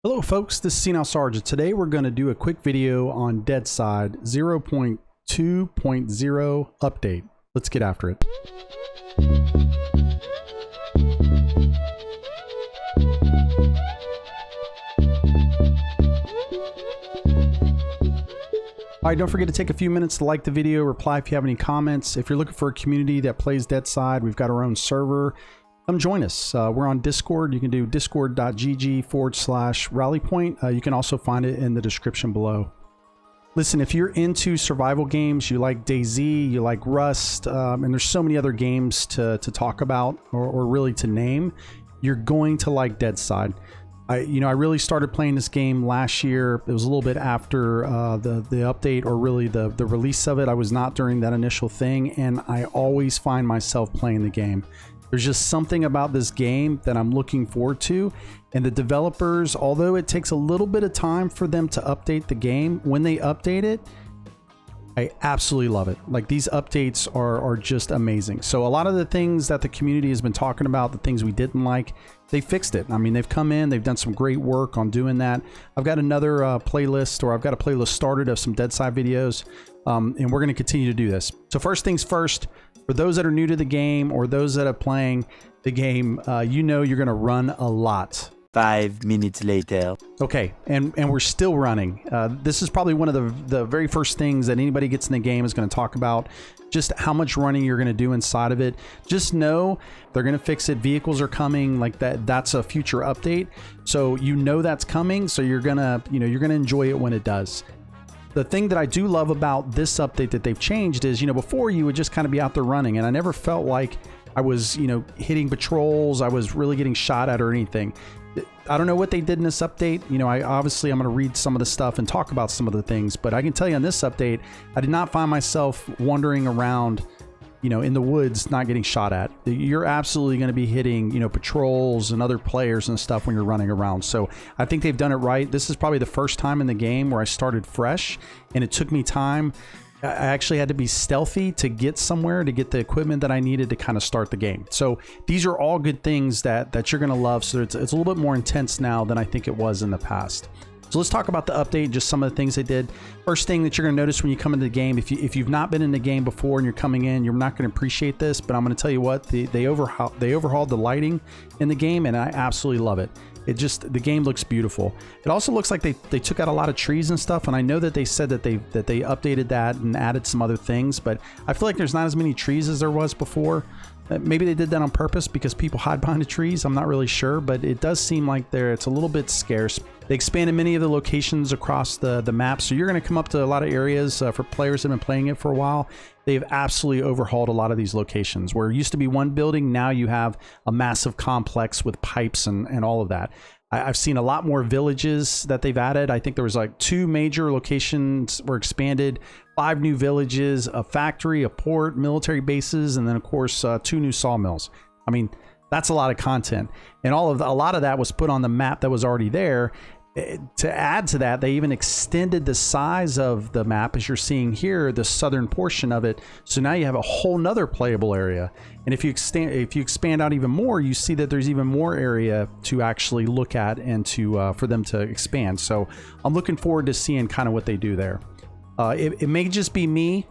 Hello folks, this is Senile Sergeant. Today we're going to do a quick video on Deadside 0.2.0 update. Let's get after it. Alright, don't forget to take a few minutes to like the video, reply if you have any comments. If you're looking for a community that plays Deadside, we've got our own server. Come join us. We're on Discord. You can do discord.gg/rallypoint. You can also find it in the description below. Listen, if you're into survival games, you like DayZ, you like Rust, and there's so many other games to talk about or really to name, you're going to like Deadside. I really started playing this game last year. It was a little bit after the update, or really the release of it. I was not during that initial thing, and I always find myself playing the game. There's just something about this game that I'm looking forward to, and the developers, although it takes a little bit of time for them to update the game, when they update it, I absolutely love it. Like, these updates are just amazing. So a lot of the things that the community has been talking about, the things we didn't like, they fixed it. I mean, they've come in, they've done some great work on doing that. I've got another playlist, or I've got a playlist started of some Deadside videos, and we're going to continue to do this. So first things first, for those that are new to the game or those that are playing the game, you know you're going to run a lot. 5 minutes later. Okay, and we're still running. This is probably one of the very first things that anybody gets in the game is going to talk about, just how much running you're going to do inside of it. Just know they're going to fix it. Vehicles are coming, like that's a future update. So you know that's coming, so you're going to, you're going to enjoy it when it does. The thing that I do love about this update that they've changed is, before you would just kind of be out there running, and I never felt like I was, hitting patrols, I was really getting shot at or anything. I don't know what they did in this update. I'm going to read some of the stuff and talk about some of the things, but I can tell you on this update, I did not find myself wandering around, in the woods, not getting shot at. You're absolutely going to be hitting, patrols and other players and stuff when you're running around. So I think they've done it right. This is probably the first time in the game where I started fresh, and it took me time. I actually had to be stealthy to get somewhere, to get the equipment that I needed to kind of start the game. So these are all good things that you're going to love. So it's a little bit more intense now than I think it was in the past. So let's talk about the update, just some of the things they did. First thing that you're going to notice when you come into the game, if you've not been in the game before and you're coming in, you're not going to appreciate this, but I'm going to tell you what, they overhauled the lighting in the game, and I absolutely love it. The game looks beautiful. It also looks like they took out a lot of trees and stuff, and I know that they said that they updated that and added some other things, but I feel like there's not as many trees as there was before. Maybe they did that on purpose because people hide behind the trees. I'm not really sure, but it does seem like it's a little bit scarce. They expanded many of the locations across the map, so you're going to come up to a lot of areas for players that have been playing it for a while. They've absolutely overhauled a lot of these locations. Where it used to be one building, now you have a massive complex with pipes and all of that. I've seen a lot more villages that they've added. I think there was like 2 major locations were expanded, 5 new villages, a factory, a port, military bases, and then of course 2 new sawmills. I mean, that's a lot of content, and a lot of that was put on the map that was already there. To add to that, they even extended the size of the map, as you're seeing here, the southern portion of it. So now you have a whole nother playable area. And if you expand out even more, you see that there's even more area to actually look at and for them to expand. So I'm looking forward to seeing kind of what they do there. It may just be me,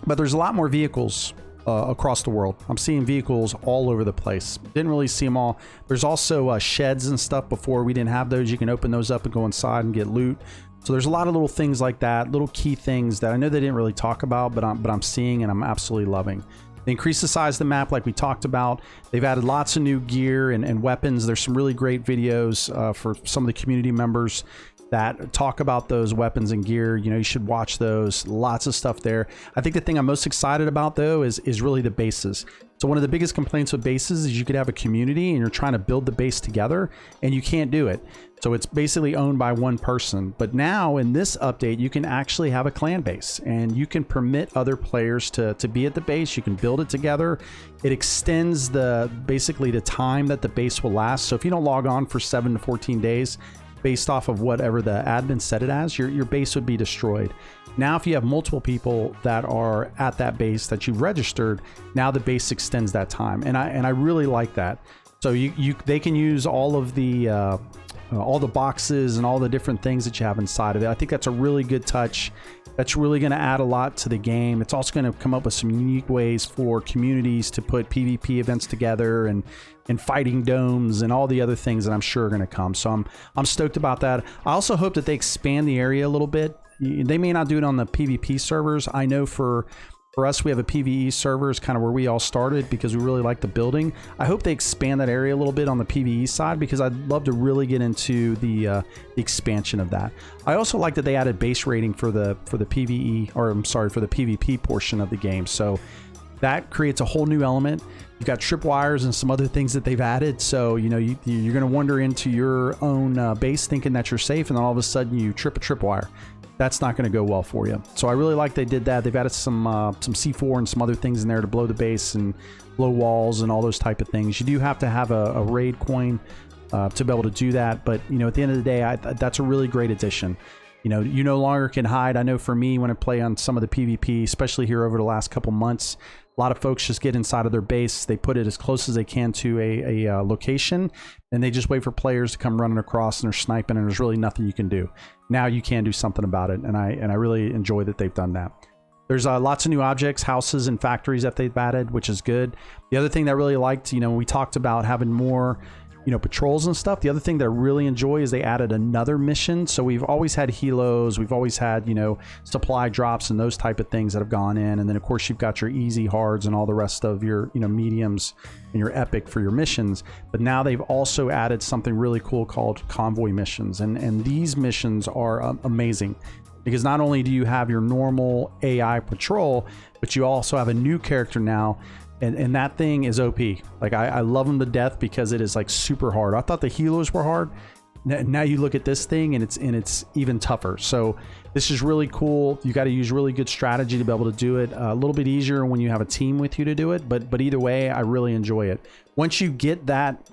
but there's a lot more vehicles across the world. I'm seeing vehicles all over the place. Didn't really see them all. There's also sheds and stuff. Before we didn't have those. You can open those up and go inside and get loot. So there's a lot of little things like that, little key things that I know they didn't really talk about, but I'm seeing and I'm absolutely loving. They increased the size of the map like we talked about. They've added lots of new gear and weapons. There's some really great videos for some of the community members that talk about those weapons and gear. You should watch those. Lots of stuff there. I think the thing I'm most excited about though is really the bases. So one of the biggest complaints with bases is you could have a community and you're trying to build the base together and you can't do it. So it's basically owned by one person. But now in this update, you can actually have a clan base and you can permit other players to be at the base. You can build it together. It extends basically the time that the base will last. So if you don't log on for 7 to 14 days, based off of whatever the admin set it as, your base would be destroyed. Now, if you have multiple people that are at that base that you've registered, now the base extends that time, and I really like that. So they can use all of the all the boxes and all the different things that you have inside of it. I think that's a really good touch. That's really going to add a lot to the game. It's also going to come up with some unique ways for communities to put PvP events together and fighting domes and all the other things that I'm sure are going to come. So I'm stoked about that. I also hope that they expand the area a little bit. They may not do it on the PvP servers. I know for us, we have a PvE server, is kind of where we all started because we really like the building. I hope they expand that area a little bit on the PvE side because I'd love to really get into the expansion of that. I also like that they added base rating for the PvE, or I'm sorry, for the PvP portion of the game. So that creates a whole new element. You've got tripwires and some other things that they've added. So, you know, you're going to wander into your own base thinking that you're safe, and then all of a sudden you trip a tripwire. That's not going to go well for you. So I really like they did that. They've added some C4 and some other things in there to blow the base and blow walls and all those type of things. You do have to have a raid coin to be able to do that. But, you know, at the end of the day, that's a really great addition. You no longer can hide. I know for me, when I play on some of the PvP, especially here over the last couple months, a lot of folks just get inside of their base. They put it as close as they can to a location, and they just wait for players to come running across, and they're sniping, and there's really nothing you can do. Now you can do something about it, and I really enjoy that they've done that. There's lots of new objects, houses, and factories that they've added, which is good. The other thing that I really liked, when we talked about having more patrols and stuff, the other thing that I really enjoy is they added another mission. So we've always had helos, we've always had supply drops and those type of things that have gone in, and then of course you've got your easy, hards, and all the rest of your mediums and your epic for your missions. But now they've also added something really cool called convoy missions, and these missions are amazing because not only do you have your normal AI patrol, but you also have a new character now. And that thing is OP. Like I love them to death because it is like super hard. I thought the helos were hard. Now you look at this thing and it's even tougher. So this is really cool. You got to use really good strategy to be able to do it. A little bit easier when you have a team with you to do it. But either way, I really enjoy it. Once you get that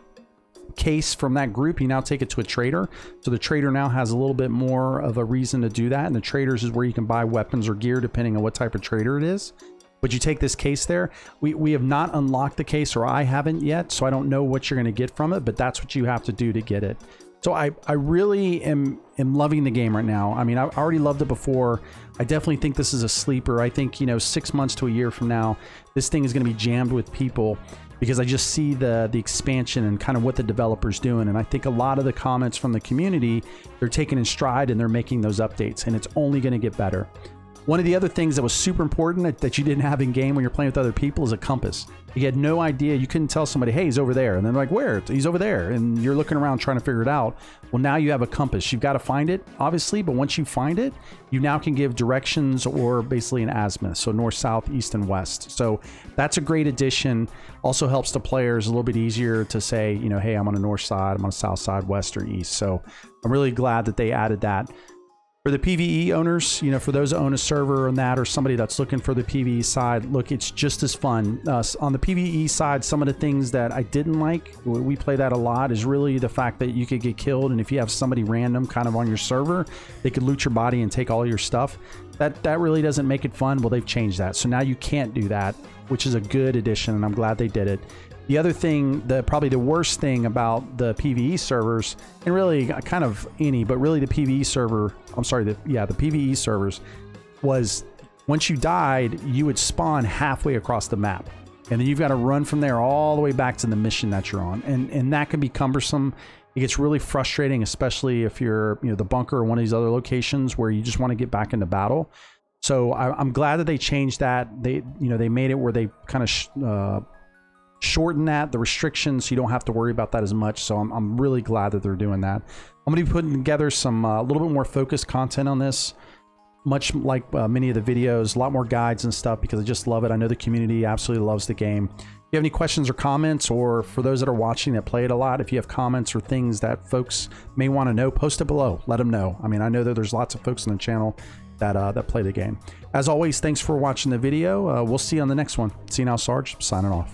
case from that group, you now take it to a trader. So the trader now has a little bit more of a reason to do that. And the traders is where you can buy weapons or gear depending on what type of trader it is. But you take this case there. We have not unlocked the case, or I haven't yet, so I don't know what you're going to get from it, but that's what you have to do to get it. So I really am loving the game right now. I mean, I already loved it before. I definitely think this is a sleeper. I think, 6 months to a year from now, this thing is going to be jammed with people because I just see the expansion and kind of what the developer's doing. And I think a lot of the comments from the community, they're taking in stride and they're making those updates, and it's only going to get better. One of the other things that was super important that you didn't have in game when you're playing with other people is a compass. You had no idea. You couldn't tell somebody, hey, he's over there. And then they're like, where? He's over there. And you're looking around trying to figure it out. Well, now you have a compass. You've got to find it, obviously. But once you find it, you now can give directions or basically an azimuth. So north, south, east, and west. So that's a great addition. Also helps the players a little bit easier to say, hey, I'm on the north side, I'm on the south side, west, or east. So I'm really glad that they added that. For the PvE owners, for those that own a server and that, or somebody that's looking for the PvE side, look, it's just as fun. On the PvE side, some of the things that I didn't like, we play that a lot, is really the fact that you could get killed, and if you have somebody random kind of on your server, they could loot your body and take all your stuff. That really doesn't make it fun. Well, they've changed that. So now you can't do that, which is a good addition, and I'm glad they did it. The other thing, probably the worst thing about the PvE servers, and really kind of any, but really the PvE server, the PvE servers, was once you died, you would spawn halfway across the map. And then you've got to run from there all the way back to the mission that you're on. And that can be cumbersome. It gets really frustrating, especially if you're, the bunker or one of these other locations where you just want to get back into battle. So I'm glad that they changed that. They made it where they kind of shorten the restrictions so you don't have to worry about that as much. So I'm really glad that they're doing that. I'm going to be putting together some a little bit more focused content on this, much like many of the videos, a lot more guides and stuff, because I just love it. I know the community absolutely loves the game. If you have any questions or comments, or for those that are watching that play it a lot, if you have comments or things that folks may want to know, post it below. Let them know. I mean, I know that there's lots of folks on the channel that play the game. As always, thanks for watching the video. We'll see you on the next one. See you now, Sarge, signing off.